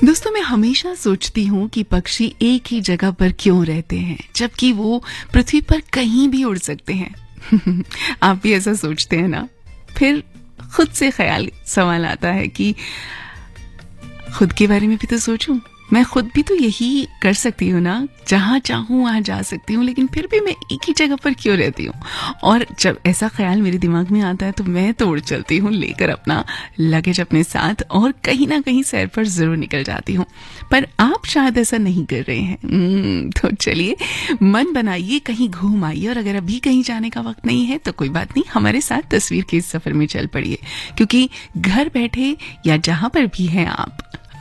दोस्तों, मैं हमेशा सोचती हूँ कि पक्षी एक ही जगह पर क्यों रहते हैं जबकि वो पृथ्वी पर कहीं भी उड़ सकते हैं। आप भी ऐसा सोचते हैं ना? फिर खुद से सवाल आता है कि खुद के बारे में भी तो सोचूं। मैं खुद भी तो यही कर सकती हूँ ना, जहाँ चाहूँ वहाँ जा सकती हूँ, लेकिन फिर भी मैं एक ही जगह पर क्यों रहती हूँ? और जब ऐसा ख्याल मेरे दिमाग में आता है तो मैं तो उड़ चलती हूँ, लेकर अपना लगेज अपने साथ और कहीं ना कहीं सैर पर जरूर निकल जाती हूँ। पर आप शायद ऐसा नहीं कर रहे हैं। तो चलिए, मन बनाइए, कहीं घूम आइए, और अगर अभी कहीं जाने का वक्त नहीं है तो कोई बात नहीं, हमारे साथ तस्वीर के इस सफर में चल पड़िए, क्योंकि घर बैठे या जहाँ पर भी हैं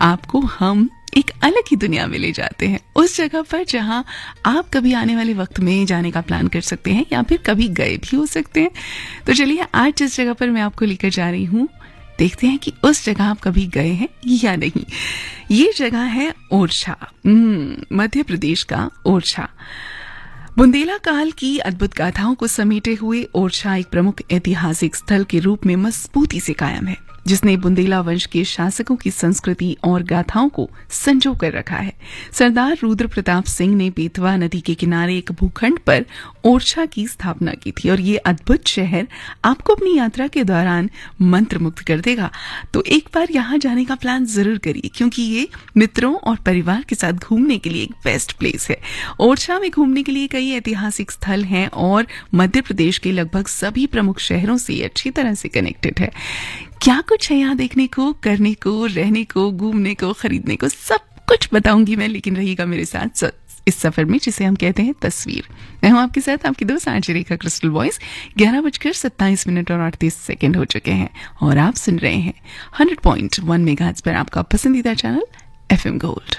आपको हम एक अलग ही दुनिया में ले जाते हैं, उस जगह पर जहां आप कभी आने वाले वक्त में जाने का प्लान कर सकते हैं या फिर कभी गए भी हो सकते हैं। तो चलिए, आज जिस जगह पर मैं आपको लेकर जा रही हूं, देखते हैं कि उस जगह आप कभी गए हैं या नहीं। ये जगह है ओरछा, मध्य प्रदेश का ओरछा। बुंदेला काल की अद्भुत गाथाओं को समेटे हुए ओरछा एक प्रमुख ऐतिहासिक स्थल के रूप में मजबूती से कायम है, जिसने बुंदेला वंश के शासकों की संस्कृति और गाथाओं को संजो कर रखा है। सरदार रुद्र प्रताप सिंह ने बेतवा नदी के किनारे एक भूखंड पर ओरछा की स्थापना की थी, और ये अद्भुत शहर आपको अपनी यात्रा के दौरान मंत्रमुग्ध कर देगा। तो एक बार यहाँ जाने का प्लान जरूर करिए, क्योंकि ये मित्रों और परिवार के साथ घूमने के लिए एक बेस्ट प्लेस है। ओरछा में घूमने के लिए कई ऐतिहासिक स्थल हैं और मध्य प्रदेश के लगभग सभी प्रमुख शहरों से अच्छी तरह से कनेक्टेड है। क्या कुछ है यहाँ देखने को, करने को, रहने को, घूमने को, खरीदने को, सब कुछ बताऊंगी मैं, लेकिन रहिएगा मेरे साथ इस सफर में जिसे हम कहते हैं तस्वीर। मैं हूं आपके साथ, आपकी दोस्त आरजे रेखा क्रिस्टल वॉइस। 11:27 और 38 सेकंड हो चुके हैं और आप सुन रहे हैं 100.1 मेगाहर्ट्ज पर आपका पसंदीदा चैनल FM गोल्ड।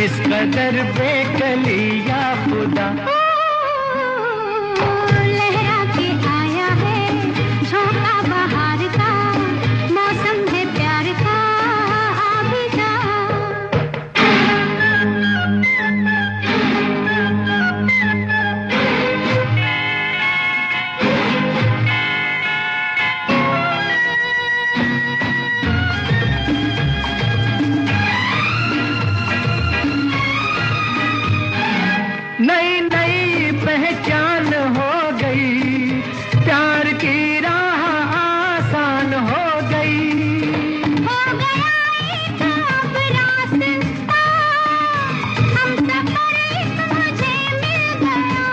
इस कदर बेकलिया खुदा लहरा के आया है, झोंका बहार का, मौसम है प्यार का, आ भी जा। नई नई पहचान हो गई, प्यार की राह आसान हो गई, हो गया एक अब रास्ता, हम सफर एक मुझे मिल गया,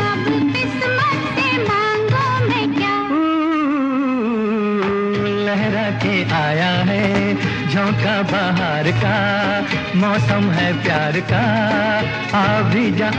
अब किस्मत से मांगो मैं क्या। लहरा के आया है, झोंका बहार का, मौसम है प्यार का, आ भी जा।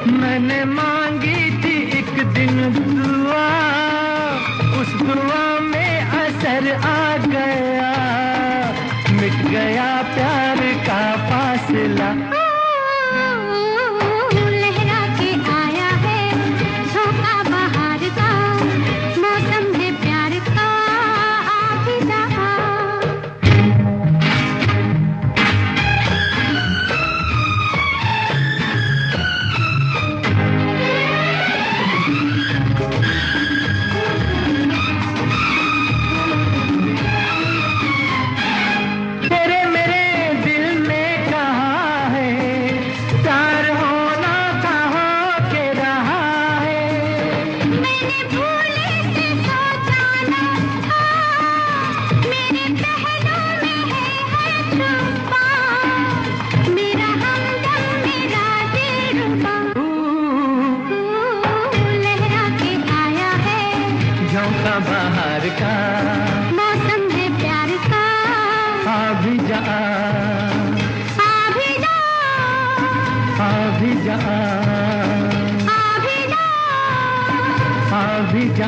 मैंने मांगी थी एक दिन दुआ, उस दुआ में असर आ गया, मिट गया प्यार का फासला। लहरा के आया है झोंका बहार का, मौसम है प्यार का, आ भी जा। तेरे मेरे दिल ने कहा है, प्यार होना कहाँ के रहा है। मैंने भूले से सोचा न था, मेरे पहलू में है छुपा, मेरा हमदम मेरा दिलरुबा। लहरा के आया है झोंका बाहर का, मौसम है प्यार का, आ भी जा, आ भी जा, आ भी जा, आ भी जा। आ भी जा।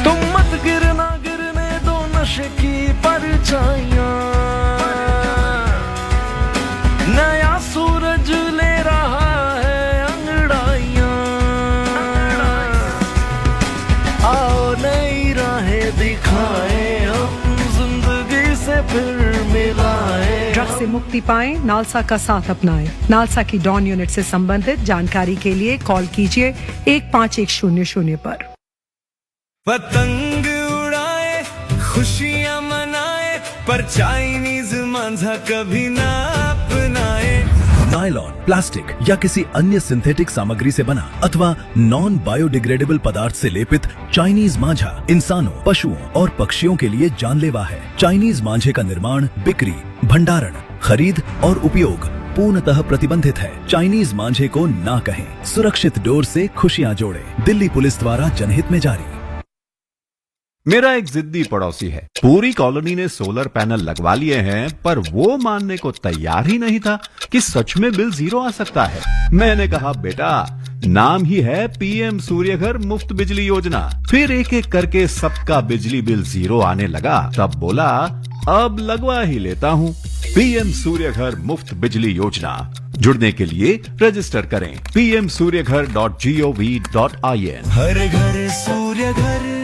तुम मत गिरना गिरने दो नशे की परछाइयां, नया सूरज ले रहा है अंगड़ाइयां, आओ नई राहें दिखाए, हम जिंदगी से फिर मिलाए। ड्रग्स से मुक्ति पाएं, नालसा का साथ अपनाएं। नालसा की डॉन यूनिट से संबंधित जानकारी के लिए कॉल कीजिए 15100 पर। पतंग उड़ाए खुशियां मनाए, पर चाइनीज मांझा कभी ना अपनाए। नायलॉन, प्लास्टिक या किसी अन्य सिंथेटिक सामग्री से बना अथवा नॉन बायोडिग्रेडेबल पदार्थ से लेपित चाइनीज मांझा इंसानों, पशुओं और पक्षियों के लिए जानलेवा है। चाइनीज मांझे का निर्माण, बिक्री, भंडारण, खरीद और उपयोग पूर्णतः प्रतिबंधित है। चाइनीज मांझे को ना कहें। सुरक्षित डोर से खुशियां जोड़े। दिल्ली पुलिस द्वारा जनहित में जारी। मेरा एक जिद्दी पड़ोसी है, पूरी कॉलोनी ने सोलर पैनल लगवा लिए हैं, पर वो मानने को तैयार ही नहीं था कि सच में बिल जीरो आ सकता है। मैंने कहा बेटा, नाम ही है पीएम सूर्यघर मुफ्त बिजली योजना। फिर एक एक करके सबका बिजली बिल जीरो आने लगा, तब बोला अब लगवा ही लेता हूँ। पीएम सूर्यघर मुफ्त बिजली योजना। जुड़ने के लिए रजिस्टर करें pmsuryaghar.gov.in। हर घर सूर्य घर।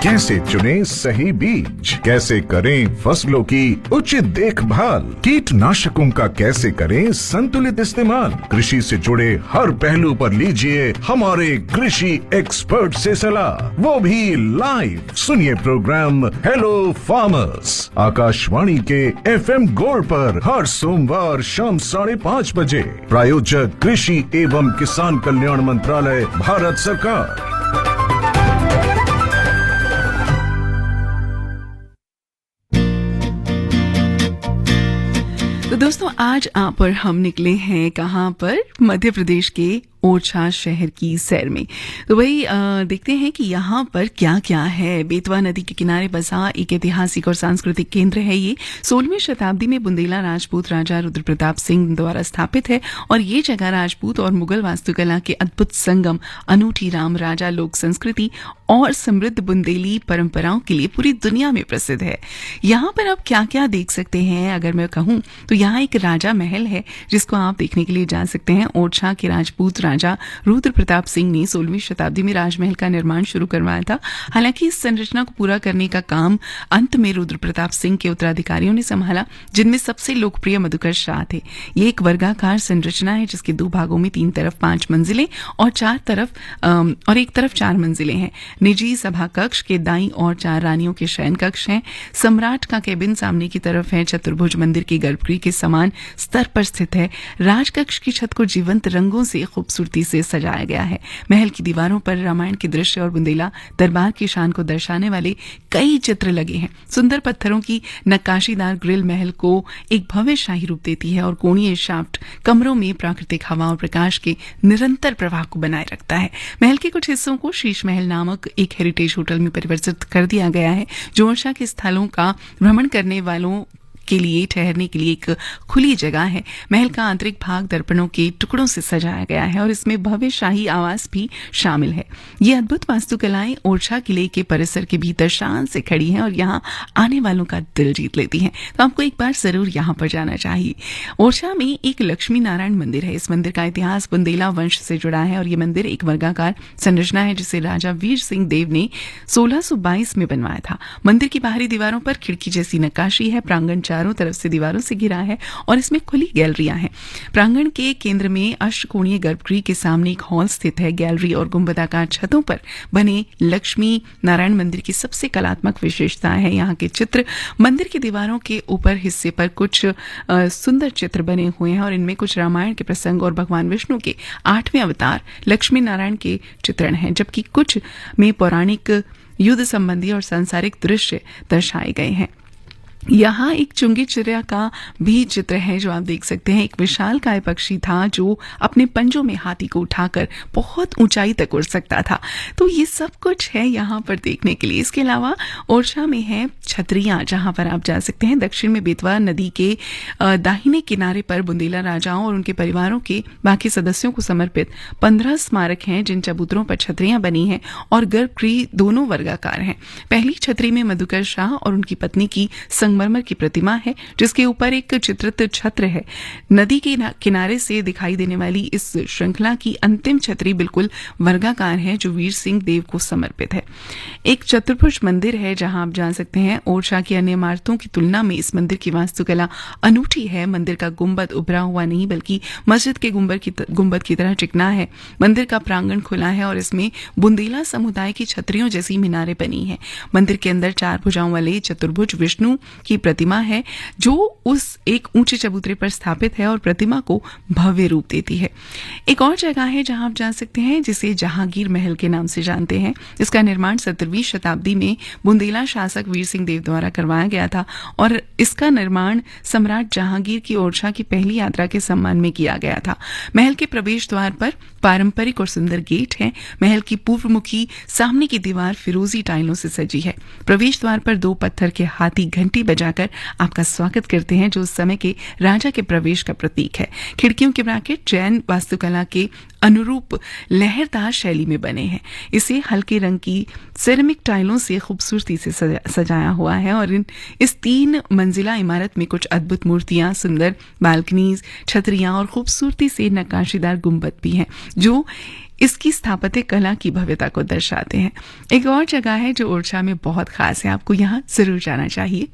कैसे चुनें सही बीज, कैसे करें फसलों की उचित देखभाल, कीटनाशकों का कैसे करें संतुलित इस्तेमाल, कृषि से जुड़े हर पहलू पर लीजिए हमारे कृषि एक्सपर्ट से सलाह, वो भी लाइव। सुनिए प्रोग्राम हेलो फार्मर्स आकाशवाणी के FM गोल्ड पर हर सोमवार शाम 5:30 बजे। प्रायोजक कृषि एवं किसान कल्याण मंत्रालय, भारत सरकार। तो दोस्तों, आज आप और हम निकले हैं कहाँ पर? मध्य प्रदेश के ओरछा शहर की सैर में। तो वही देखते हैं कि यहाँ पर क्या क्या है। बेतवा नदी के किनारे बसा एक ऐतिहासिक और सांस्कृतिक केंद्र है ये। 16वीं शताब्दी में बुंदेला राजपूत राजा रुद्र प्रताप सिंह द्वारा स्थापित है और ये जगह राजपूत और मुगल वास्तुकला के अद्भुत संगम, अनूठी राम राजा लोक संस्कृति और समृद्ध बुंदेली परंपराओं के लिए पूरी दुनिया में प्रसिद्ध है। यहाँ पर आप क्या क्या देख सकते हैं अगर मैं कहूँ तो यहाँ एक राजा महल है जिसको आप देखने के लिए जा सकते हैं। ओरछा के राजपूत राजा रुद्र प्रताप सिंह ने 16वीं शताब्दी में राजमहल का निर्माण शुरू करवाया था। हालांकि इस संरचना को पूरा करने का काम अंत में रुद्र प्रताप सिंह के उत्तराधिकारियों ने संभाला, जिनमें सबसे लोकप्रिय मधुकर शाह थे। ये एक वर्गाकार संरचना है जिसके 2 भागों में 3 तरफ 5 मंजिलें और एक तरफ 4 मंजिलें हैं। निजी सभा कक्ष के दाईं और 4 रानियों के शयन कक्ष हैं। सम्राट का केबिन सामने की तरफ है। चतुर्भुज मंदिर की गर्भगृह के समान स्तर पर स्थित है। राजकक्ष की छत को जीवंत रंगों से खूबसूरती से सजाया गया है। महल की दीवारों पर रामायण के दृश्य और बुंदेला दरबार की शान को दर्शाने वाले कई चित्र लगे हैं। सुंदर पत्थरों की नक्काशीदार ग्रिल महल को एक भव्य शाही रूप देती है और कोणीय शाफ्ट कमरों में प्राकृतिक हवा और प्रकाश के निरंतर प्रवाह को बनाए रखता है। महल के कुछ हिस्सों को शीश महल नामक एक हेरिटेज होटल में परिवर्तित कर दिया गया है, जो ओरछा के स्थलों का भ्रमण करने वालों के लिए ठहरने के लिए एक खुली जगह है। महल का आंतरिक भाग दर्पणों के टुकड़ों से सजाया गया है और इसमें भव्य शाही आवास भी शामिल है। ये अद्भुत वास्तुकलाएं ओरछा किले के परिसर के भीतर शान से खड़ी हैं और यहाँ आने वालों का दिल जीत लेती हैं। तो आपको एक बार जरूर यहाँ पर जाना चाहिए। ओरछा में एक लक्ष्मी नारायण मंदिर है। इस मंदिर का इतिहास बुंदेला वंश से जुड़ा है और ये मंदिर एक वर्गाकार संरचना है जिसे राजा वीर सिंह देव ने 1622 में बनवाया था। मंदिर की बाहरी दीवारों पर खिड़की जैसी नक्काशी है। प्रांगण चारों तरफ से दीवारों से घिरा है और इसमें खुली गैलरियां हैं। प्रांगण के केंद्र में अष्टकोणीय गर्भगृह के सामने एक हॉल स्थित है। गैलरी और गुंबदाकार छतों पर बने लक्ष्मी नारायण मंदिर की सबसे कलात्मक विशेषता है यहाँ के चित्र। मंदिर की दीवारों के ऊपर हिस्से पर कुछ सुंदर चित्र बने हुए हैं और इनमें कुछ रामायण के प्रसंग और भगवान विष्णु के 8वें अवतार लक्ष्मी नारायण के चित्रण हैं, जबकि कुछ में पौराणिक युद्ध संबंधी और सांसारिक दृश्य दर्शाए गए हैं। यहाँ एक चुंगी चिड़िया का भी चित्र है जो आप देख सकते हैं। एक विशालकाय पक्षी था जो अपने पंजों में हाथी को उठाकर बहुत ऊंचाई तक उड़ सकता था। तो ये सब कुछ है यहाँ पर देखने के लिए। इसके अलावा ओरछा में है छतरियां जहाँ पर आप जा सकते हैं। दक्षिण में बेतवा नदी के दाहिने किनारे पर बुंदेला राजाओं और उनके परिवारों के बाकी सदस्यों को समर्पित 15 स्मारक हैं जिन चबूतरों पर छतरियां बनी हैं और गर्भगृह दोनों वर्गाकार हैं। पहली छतरी में मधुकर शाह और उनकी पत्नी की संगमरमर की प्रतिमा है जिसके ऊपर एक चित्रित छत्र है। नदी के किनारे से दिखाई देने वाली इस श्रृंखला की अंतिम छतरी बिल्कुल वर्गाकार है जो वीर सिंह देव को समर्पित है। एक चतुर्भुज मंदिर है जहां आप जा सकते हैं। ओरछा की अन्य इमारतों की तुलना में इस मंदिर की वास्तुकला अनूठी है। मंदिर का गुंबद उभरा हुआ नहीं बल्कि मस्जिद के गुंबद की तरह चिकना है। मंदिर का प्रांगण खुला है और इसमें बुंदेला समुदाय की छतरियों जैसी मीनारें बनी हैं। मंदिर के अंदर 4 भुजाओं वाले चतुर्भुज विष्णु की प्रतिमा है जो उस एक ऊंचे चबूतरे पर स्थापित है और प्रतिमा को भव्य रूप देती है। एक और जगह है जहां आप जा सकते हैं जिसे जहांगीर महल के नाम से जानते हैं। इसका निर्माण 17वीं शताब्दी में बुंदेला शासक वीर सिंह देव द्वारा करवाया गया था और इसका निर्माण सम्राट जहांगीर की ओरछा की पहली यात्रा के सम्मान में किया गया था। महल के प्रवेश द्वार पर पारंपरिक और सुंदर गेट है। महल की पूर्वमुखी सामने की दीवार फिरोजी टाइलों से सजी है। प्रवेश द्वार पर 2 पत्थर के हाथी घंटी बजाकर आपका स्वागत करते हैं जो उस समय के राजा के प्रवेश का प्रतीक है। खिड़कियों के ब्रैकेट जैन वास्तुकला के अनुरूप लहरदार शैली में बने हैं। इसे हल्के रंग की सिरेमिक टाइलों से खूबसूरती से सजाया हुआ है और इस 3 मंजिला इमारत में कुछ अद्भुत मूर्तियां, सुंदर बालकनीज, छतरियां और खूबसूरती से नक्काशीदार गुंबद भी हैं जो इसकी स्थापत्य कला की भव्यता को दर्शाते हैं। एक और जगह है जो ओरछा में बहुत खास है, आपको यहाँ जरूर जाना चाहिए,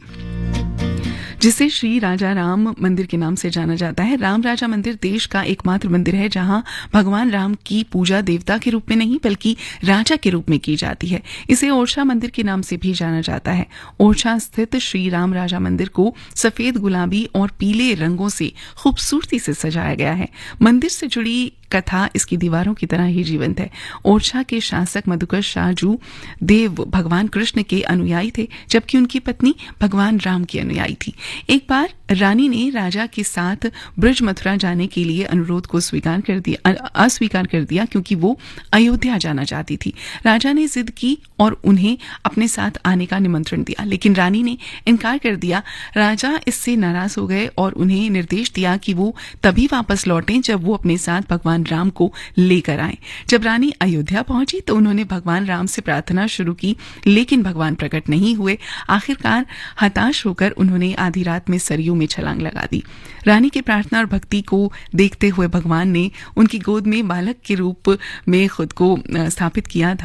जिसे श्री राजा राम मंदिर के नाम से जाना जाता है। राम राजा मंदिर देश का एकमात्र मंदिर है जहां भगवान राम की पूजा देवता के रूप में नहीं बल्कि राजा के रूप में की जाती है। इसे ओरछा मंदिर के नाम से भी जाना जाता है। ओरछा स्थित श्री राम राजा मंदिर को सफेद, गुलाबी और पीले रंगों से खूबसूरती से सजाया गया है। मंदिर से जुड़ी कथा इसकी दीवारों की तरह ही जीवंत है। ओरछा के शासक मधुकर शाहजू देव भगवान कृष्ण के अनुयायी थे जबकि उनकी पत्नी भगवान राम की अनुयायी थी। एक बार रानी ने राजा के साथ ब्रज मथुरा जाने के लिए अनुरोध को अस्वीकार कर दिया क्योंकि वो अयोध्या जाना चाहती थी। राजा ने जिद की और उन्हें अपने साथ आने का निमंत्रण दिया लेकिन रानी ने इनकार कर दिया। राजा इससे नाराज हो गए और उन्हें निर्देश दिया कि वो तभी वापस लौटें जब वो अपने साथ भगवान राम को लेकर आए। जब रानी अयोध्या पहुंची तो उन्होंने भगवान राम से प्रार्थना शुरू की लेकिन भगवान प्रकट नहीं हुए। आखिरकार हताश होकर उन्होंने आधी रात में सरयू में छलांग लगा दी। रानी की प्रार्थना और भक्ति को देखते हुए भगवान ने उनकी गोद में बालक के रूप में खुद को स्थापित किया,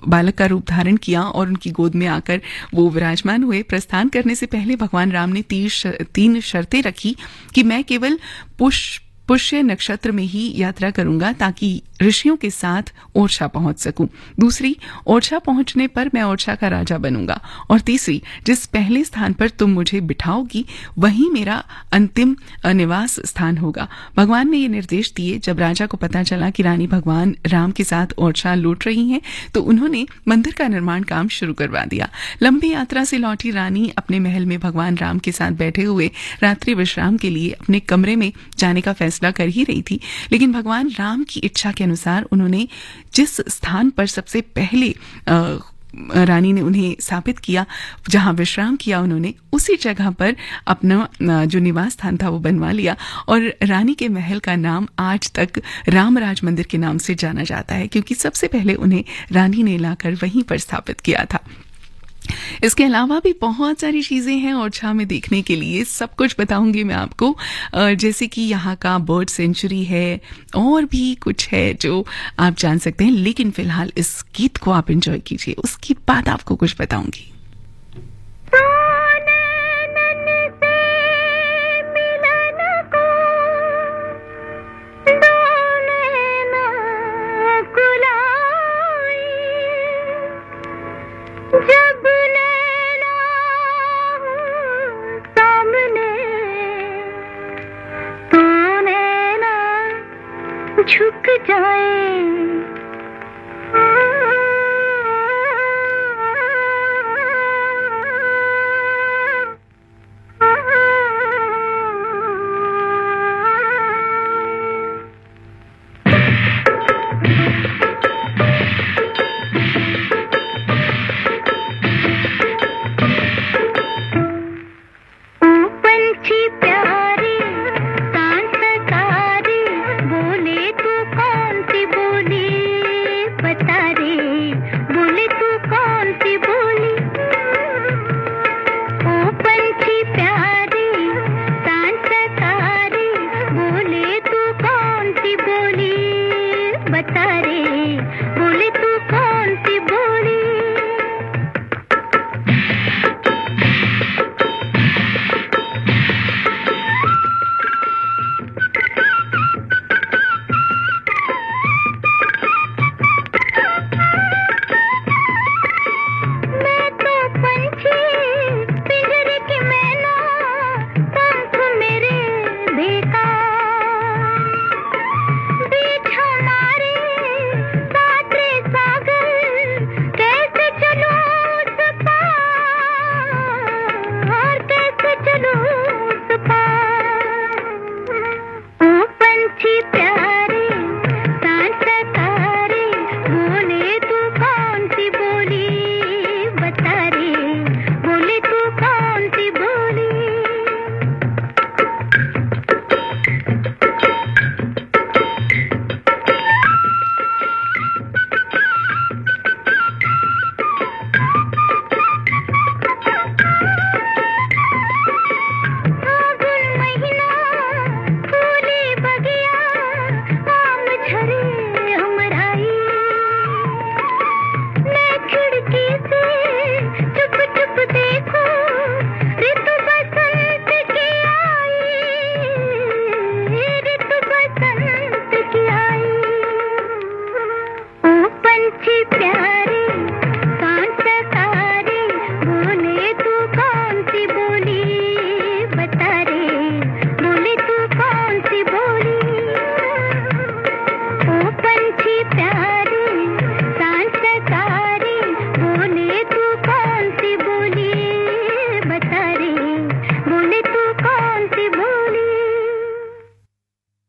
बालक का रूप धारण किया और उनकी गोद में आकर वो विराजमान हुए। प्रस्थान करने से पहले भगवान राम ने 3 शर्तें रखी कि मैं केवल पुष्य नक्षत्र में ही यात्रा करूंगा ताकि ऋषियों के साथ ओरछा पहुंच सकूं। दूसरी, ओरछा पहुंचने पर मैं ओरछा का राजा बनूंगा। और तीसरी, जिस पहले स्थान पर तुम मुझे बिठाओगी वहीं मेरा अंतिम निवास स्थान होगा। भगवान ने ये निर्देश दिए। जब राजा को पता चला कि रानी भगवान राम के साथ ओरछा लौट रही हैं तो उन्होंने मंदिर का निर्माण काम शुरू करवा दिया। लंबी यात्रा से लौटी रानी अपने महल में भगवान राम के साथ बैठे हुए रात्रि विश्राम के लिए अपने कमरे में जाने का फैसला कर ही रही थी लेकिन भगवान राम की इच्छा के अनुसार उन्होंने जिस स्थान पर सबसे पहले रानी ने उन्हें स्थापित किया, जहां विश्राम किया उन्होंने, उसी जगह पर अपना जो निवास स्थान था वो बनवा लिया। और रानी के महल का नाम आज तक रामराज मंदिर के नाम से जाना जाता है, क्योंकि सबसे पहले उन्हें रानी ने लाकर वहीं पर स्थापित किया था। इसके अलावा भी बहुत सारी चीज़ें हैं ओरछा में देखने के लिए, सब कुछ बताऊंगी मैं आपको, जैसे कि यहाँ का बर्ड सेंचुरी है और भी कुछ है जो आप जान सकते हैं। लेकिन फिलहाल इस गीत को आप एंजॉय कीजिए, उसके बाद आपको कुछ बताऊंगी। झुक जाए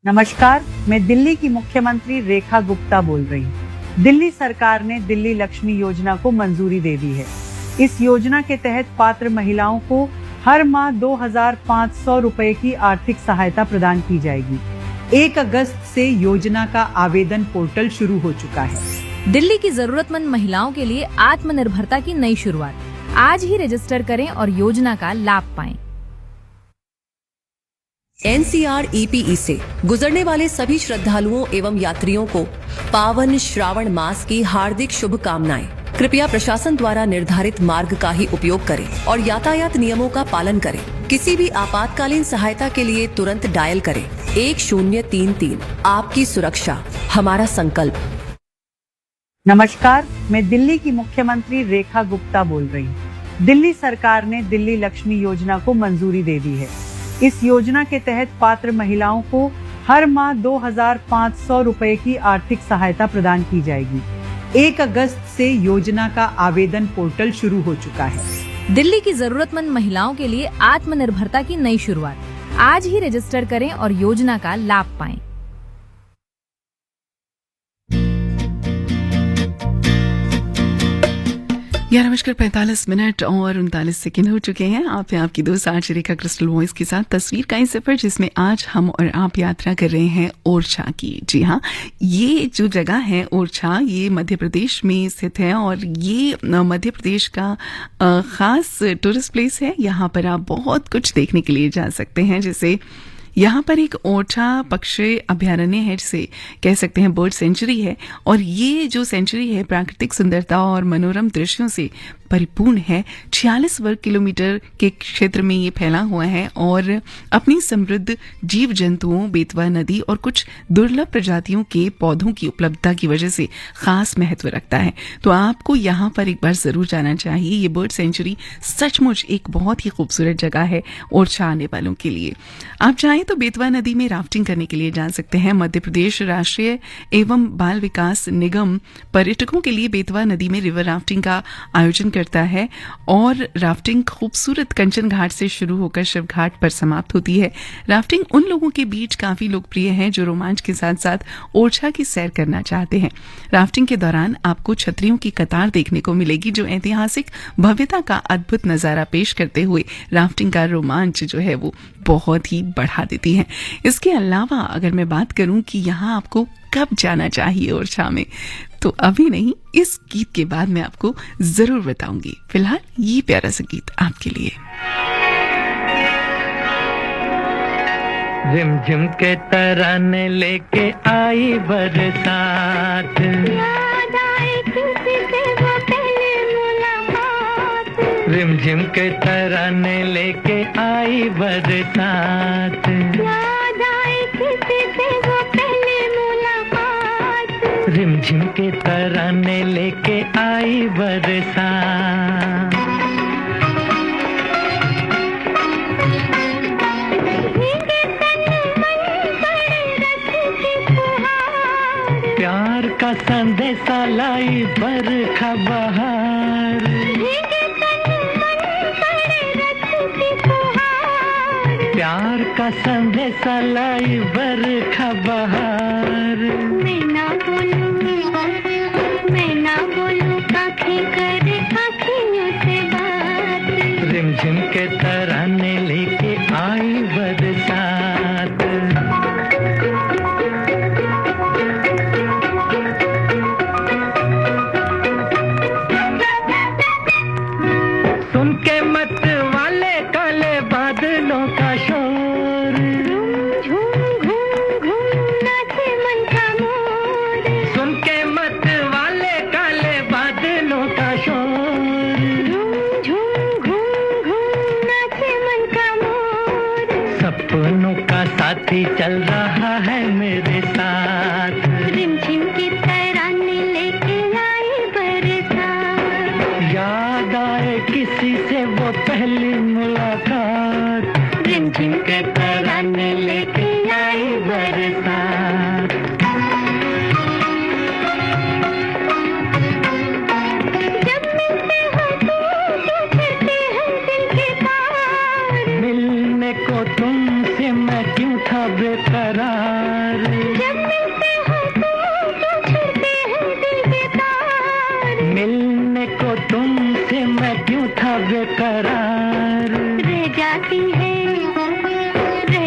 नमस्कार, मैं दिल्ली की मुख्यमंत्री रेखा गुप्ता बोल रही हूँ। दिल्ली सरकार ने दिल्ली लक्ष्मी योजना को मंजूरी दे दी है। इस योजना के तहत पात्र महिलाओं को हर माह 2,500 रुपए की आर्थिक सहायता प्रदान की जाएगी। 1 अगस्त से योजना का आवेदन पोर्टल शुरू हो चुका है। दिल्ली की जरूरतमंद महिलाओं के लिए आत्मनिर्भरता की नई शुरुआत। आज ही रजिस्टर करें और योजना का लाभ पाएं। NCR-EPE से गुजरने वाले सभी श्रद्धालुओं एवं यात्रियों को पावन श्रावण मास की हार्दिक शुभकामनाएं। कृपया प्रशासन द्वारा निर्धारित मार्ग का ही उपयोग करें और यातायात नियमों का पालन करें। किसी भी आपातकालीन सहायता के लिए तुरंत डायल करें 1033। आपकी सुरक्षा हमारा संकल्प। नमस्कार, मैं दिल्ली की मुख्यमंत्री रेखा गुप्ता बोल रही हूँ। दिल्ली सरकार ने दिल्ली लक्ष्मी योजना को मंजूरी दे दी है। इस योजना के तहत पात्र महिलाओं को हर माह 2,500 रुपए की आर्थिक सहायता प्रदान की जाएगी। 1 अगस्त से योजना का आवेदन पोर्टल शुरू हो चुका है। दिल्ली की जरूरतमंद महिलाओं के लिए आत्मनिर्भरता की नई शुरुआत। आज ही रजिस्टर करें और योजना का लाभ पाएं। 11:45 और 39 सेकंड हो चुके हैं। आप हैं आपकी दोस्त आज रेखा क्रिस्टल वॉइस के साथ तस्वीर का ही सफर, जिसमें आज हम और आप यात्रा कर रहे हैं ओरछा की। जी हाँ, ये जो जगह है ओरछा, ये मध्य प्रदेश में स्थित है और ये मध्य प्रदेश का खास टूरिस्ट प्लेस है। यहाँ पर आप बहुत कुछ देखने के लिए जा सकते हैं, जैसे यहाँ पर एक ओरछा पक्षी अभयारण्य है, जिसे कह सकते हैं बर्ड सेंचुरी है। और ये जो सेंचुरी है प्राकृतिक सुंदरता और मनोरम दृश्यों से परिपूर्ण है। 46 वर्ग किलोमीटर के क्षेत्र में ये फैला हुआ है और अपनी समृद्ध जीव जंतुओं, बेतवा नदी और कुछ दुर्लभ प्रजातियों के पौधों की उपलब्धता की वजह से खास महत्व रखता है। तो आपको यहाँ पर एक बार जरूर जाना चाहिए। ये बर्ड सेंचुरी सचमुच एक बहुत ही खूबसूरत जगह है ओरछा आने वालों के लिए। आप चाहें तो बेतवा नदी में राफ्टिंग करने के लिए जा सकते हैं। मध्य प्रदेश राष्ट्रीय एवं बाल विकास निगम पर्यटकों के लिए बेतवा नदी में रिवर राफ्टिंग का आयोजन करता है और राफ्टिंग खूबसूरत कंचन घाट से शुरू होकर शिव घाट पर समाप्त होती है। राफ्टिंग उन लोगों के बीच काफी लोकप्रिय है जो रोमांच के साथ साथ ओरछा की सैर करना चाहते हैं। राफ्टिंग के दौरान आपको छतरियों की कतार देखने को मिलेगी, जो ऐतिहासिक भव्यता का अद्भुत नजारा पेश करते हुए राफ्टिंग का रोमांच जो है वो बहुत ही बढ़ा देती है। इसके अलावा अगर मैं बात करूं कि यहाँ आपको कब जाना चाहिए ओरछा में, तो अभी नहीं, इस गीत के बाद मैं आपको जरूर बताऊंगी। फिलहाल ये प्यारा सा गीत आपके लिए। रिमझिम के तराने लेके आई बरसात, रिमझिम के तराने लेके आई बरसात, रिमझिम के तराने लेके आई बरसात। प्यार का संदेशा लाई बरखा बहार, प्यार का संदेशा लाई बरखा बहार। मैं ना बोलूं आँखें करे आँखियों से बात, रिमझिम के तराने लेके आई बरसात। सुन के मत वाले काले बादलों का शोर, झूम घूम घूम नाचे मन का मोर, सुन के मत वाले काले बादलों का शोर, झूम घूम घूम नाचे मन का मोर। सपनों का साथी चल रहा है मेरे साथ, रिमझिम की तराने लेके आई बरसात, याद आए किसी से वो पहली मुलाकात, रिमझिम के तराने लेके आई बरसात। जब मिलते हो तो फिरते हैं दिल के पार, मिलने को तुमसे मैं क्यों था बेकरार, जब मिलते हो तो फिरते हैं दिल के पार, मिलने को तुमसे मैं क्यों था बेकरार। रह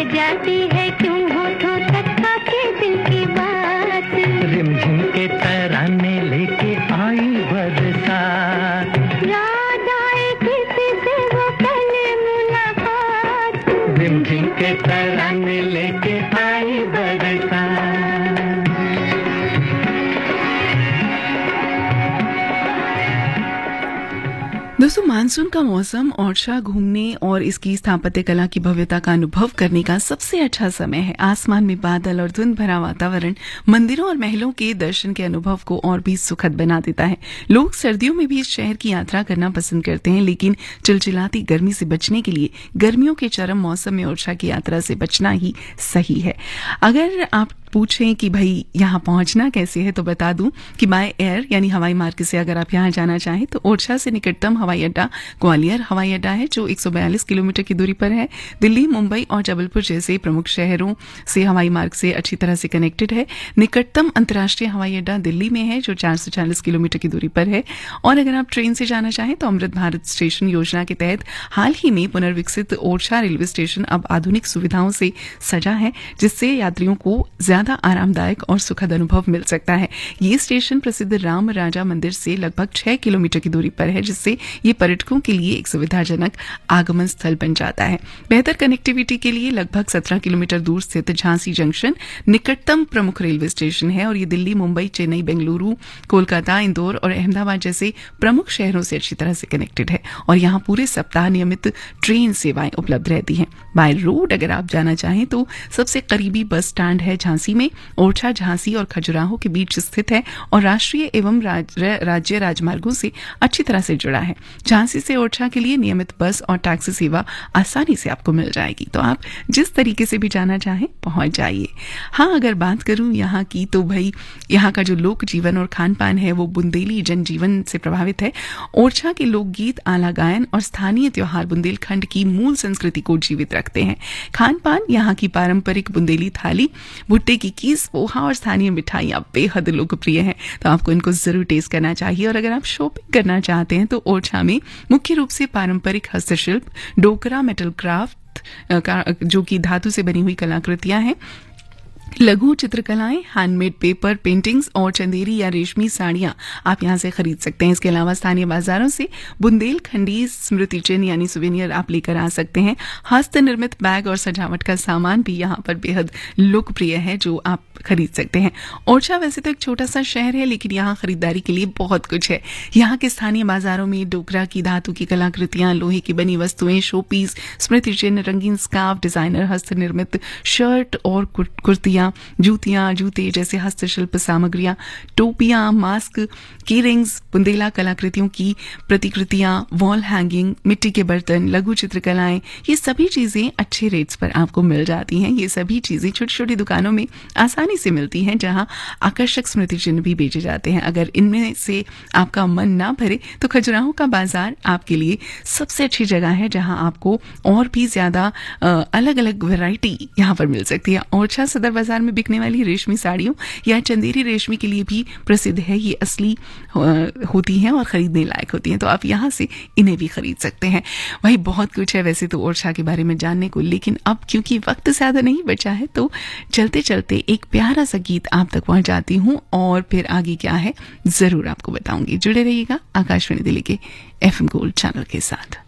जाती है क्यों होठों तक आके दिल की बात, रिमझिम के तराने लेके आई बरसात, याद आए किसी से वो पहले मुलाकात, रिमझिम के तराने लेके आई बरसात। दोस्तों, मानसून का मौसम ओरछा घूमने और इसकी स्थापत्य कला की भव्यता का अनुभव करने का सबसे अच्छा समय है। आसमान में बादल और धुंध भरा वातावरण मंदिरों और महलों के दर्शन के अनुभव को और भी सुखद बना देता है। लोग सर्दियों में भी इस शहर की यात्रा करना पसंद करते हैं, लेकिन चिलचिलाती गर्मी से बचने के लिए गर्मियों के चरम मौसम में ओरछा की यात्रा से बचना ही सही है। अगर आप पूछें कि भाई यहाँ पहुंचना कैसे है, तो बता दूं कि बाय एयर यानी हवाई मार्ग से अगर आप यहाँ जाना चाहें तो ओरछा से निकटतम हवाई अड्डा ग्वालियर हवाई अड्डा है जो 142 किलोमीटर की दूरी पर है। दिल्ली, मुंबई और जबलपुर जैसे प्रमुख शहरों से हवाई मार्ग से अच्छी तरह से कनेक्टेड है। निकटतम अंतर्राष्ट्रीय हवाई अड्डा दिल्ली में है जो 440 किलोमीटर की दूरी पर है। और अगर आप ट्रेन से जाना चाहें तो अमृत भारत स्टेशन योजना के तहत हाल ही में पुनर्विकसित ओरछा रेलवे स्टेशन अब आधुनिक सुविधाओं से सजा है, जिससे यात्रियों को ज्यादा आरामदायक और सुखद अनुभव मिल सकता है। ये स्टेशन प्रसिद्ध राम राजा मंदिर से लगभग 6 किलोमीटर की दूरी पर है, जिससे ये पर्यटकों के लिए एक सुविधाजनक आगमन स्थल बन जाता है। बेहतर कनेक्टिविटी के लिए लगभग 17 किलोमीटर दूर स्थित झांसी जंक्शन निकटतम प्रमुख रेलवे स्टेशन है और ये दिल्ली, मुंबई, चेन्नई, बेंगलुरु, कोलकाता, इंदौर और अहमदाबाद जैसे प्रमुख शहरों से अच्छी तरह से कनेक्टेड है और यहाँ पूरे सप्ताह नियमित ट्रेन सेवाएं उपलब्ध रहती हैं। बाय रोड अगर आप जाना चाहें तो सबसे करीबी बस स्टैंड है झांसी में। ओरछा झांसी और खजुराहो के बीच स्थित है और राष्ट्रीय एवं राज्य राजमार्गों से अच्छी तरह से जुड़ा है। झांसी से ओरछा के लिए नियमित बस और टैक्सी सेवा आसानी से आपको मिल जाएगी, तो आप जिस तरीके से भी जाना चाहें पहुंच जाइए। हाँ, अगर बात करूं यहाँ की तो भाई यहाँ का जो लोक जीवन और खान पान है वो बुंदेली जनजीवन से प्रभावित है। ओरछा के लोकगीत, आला गायन और स्थानीय त्योहार बुंदेलखंड की मूल संस्कृति को जीवित रखते हैं। खान पान यहाँ की पारंपरिक बुंदेली थाली, भुट्टे की कीस, पोहा और स्थानीय मिठाइयाँ बेहद लोकप्रिय हैं, तो आपको इनको जरूर टेस्ट करना चाहिए। और अगर आप शॉपिंग करना चाहते हैं तो ओरछा में मुख्य रूप से पारंपरिक हस्तशिल्प, डोकरा, मेटल क्राफ्ट जो कि धातु से बनी हुई कलाकृतियां हैं, लघु चित्रकलाएं, हैंडमेड पेपर पेंटिंग्स और चंदेरी या रेशमी साड़ियां आप यहां से खरीद सकते हैं। इसके अलावा स्थानीय बाजारों से बुंदेलखंडी स्मृति चिन्ह यानी सुवेनियर आप लेकर आ सकते हैं। हस्त निर्मित बैग और सजावट का सामान भी यहां पर बेहद लोकप्रिय है जो आप खरीद सकते हैं। ओरछा वैसे तो एक छोटा सा शहर है, लेकिन यहाँ खरीदारी के लिए बहुत कुछ है। यहाँ के स्थानीय बाजारों में डोकरा की धातु की कलाकृतियां, लोहे की बनी वस्तुएं, शोपीस, स्मृति चिन्ह, रंगीन स्कार्फ, डिजाइनर हस्त निर्मित शर्ट और कुर्तियां, जूतियां, जूते जैसे हस्तशिल्प सामग्रियां, टोपियां, मास्क, कीरिंग्स, बुंदेला कलाकृतियों की प्रतिकृतियां, वॉल हैंगिंग, मिट्टी के बर्तन, लघु चित्रकलाएं, ये सभी चीजें अच्छे रेट्स पर आपको मिल जाती हैं। ये सभी चीजें छोटी छोटी दुकानों में आसानी से मिलती हैं, जहां आकर्षक स्मृति चिन्ह भी बेचे जाते हैं। अगर इनमें से आपका मन ना भरे तो खजुराहो का बाजार आपके लिए सबसे अच्छी जगह है, जहां आपको और भी ज्यादा अलग अलग वैरायटी यहां पर मिल सकती है। ओरछा सदर बाजार में बिकने वाली रेशमी साड़ियों या चंदेरी रेशमी के लिए भी प्रसिद्ध है। ये असली होती हैं और खरीदने लायक होती हैं, तो आप यहाँ से इन्हें भी खरीद सकते हैं। वही बहुत कुछ है वैसे तो ओरछा के बारे में जानने को, लेकिन अब क्योंकि वक्त ज्यादा नहीं बचा है तो चलते चलते एक प्यारा सा गीत आप तक पहुंचाती हूँ और फिर आगे क्या है जरूर आपको बताऊंगी। जुड़े रहिएगा आकाशवाणी दिल्ली के FM गोल्ड चैनल के साथ।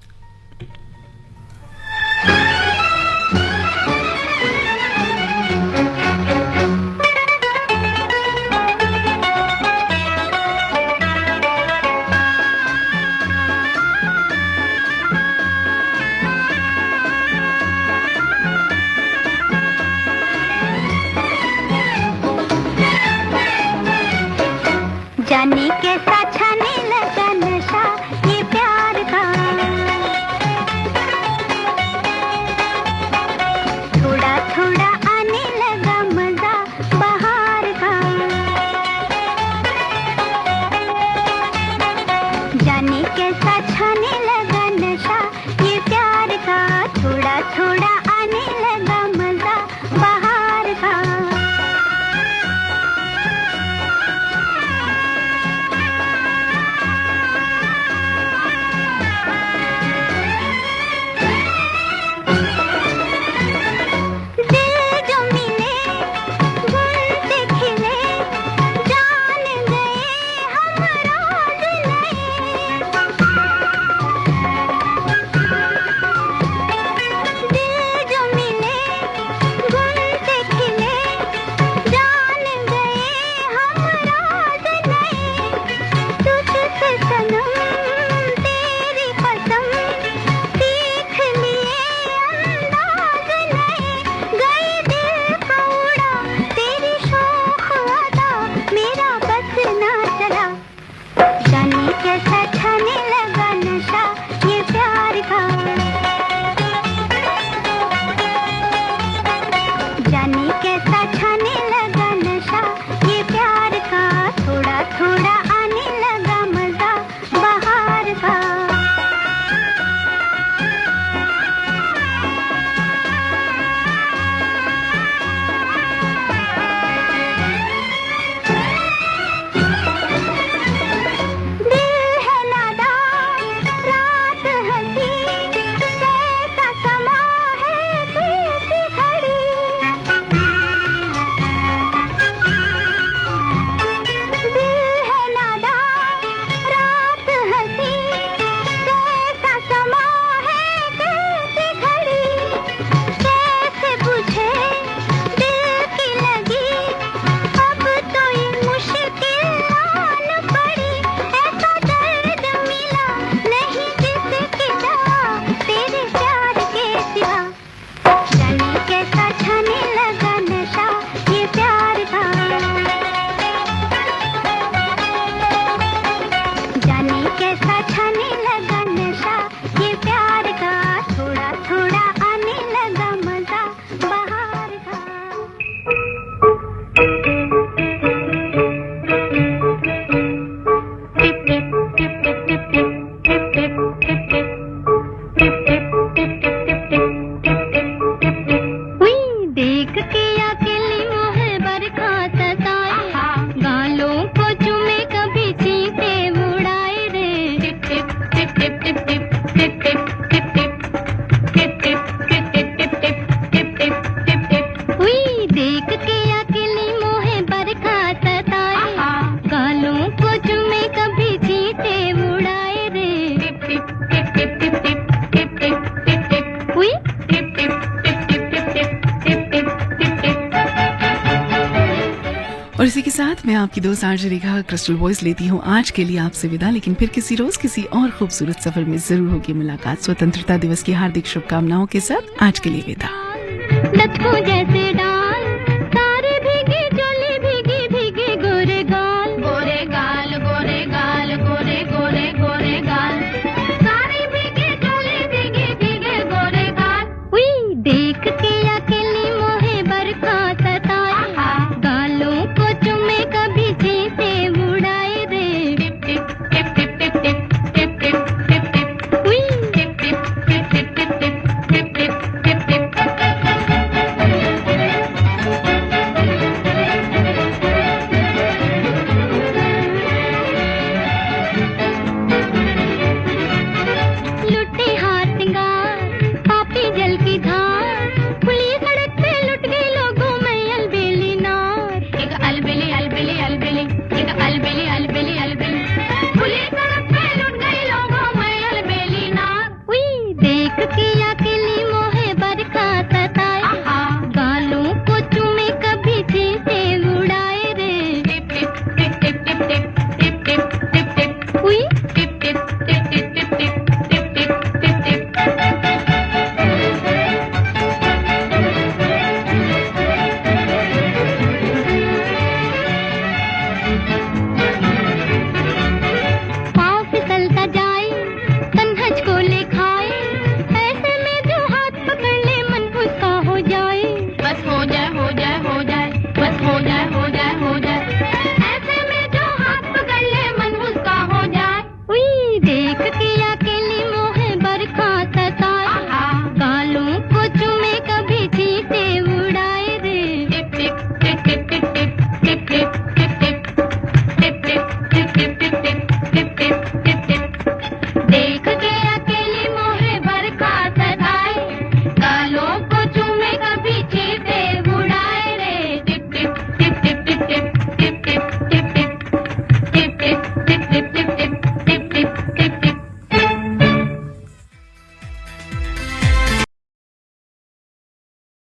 जाने कैसा छाने लगा नशा ये प्यार का, थोड़ा थोड़ा आने लगा मजा बहार का। जाने कैसा छाने लगा नशा ये प्यार का, थोड़ा थोड़ा आने लगा मजा बहार का। दिल साथ मैं आपकी दोस्त आरजे रेखा क्रिस्टल वॉइस लेती हूँ आज के लिए आपसे विदा, लेकिन फिर किसी रोज किसी और खूबसूरत सफर में जरूर होगी मुलाकात। स्वतंत्रता दिवस की हार्दिक शुभकामनाओं के साथ आज के लिए विदा।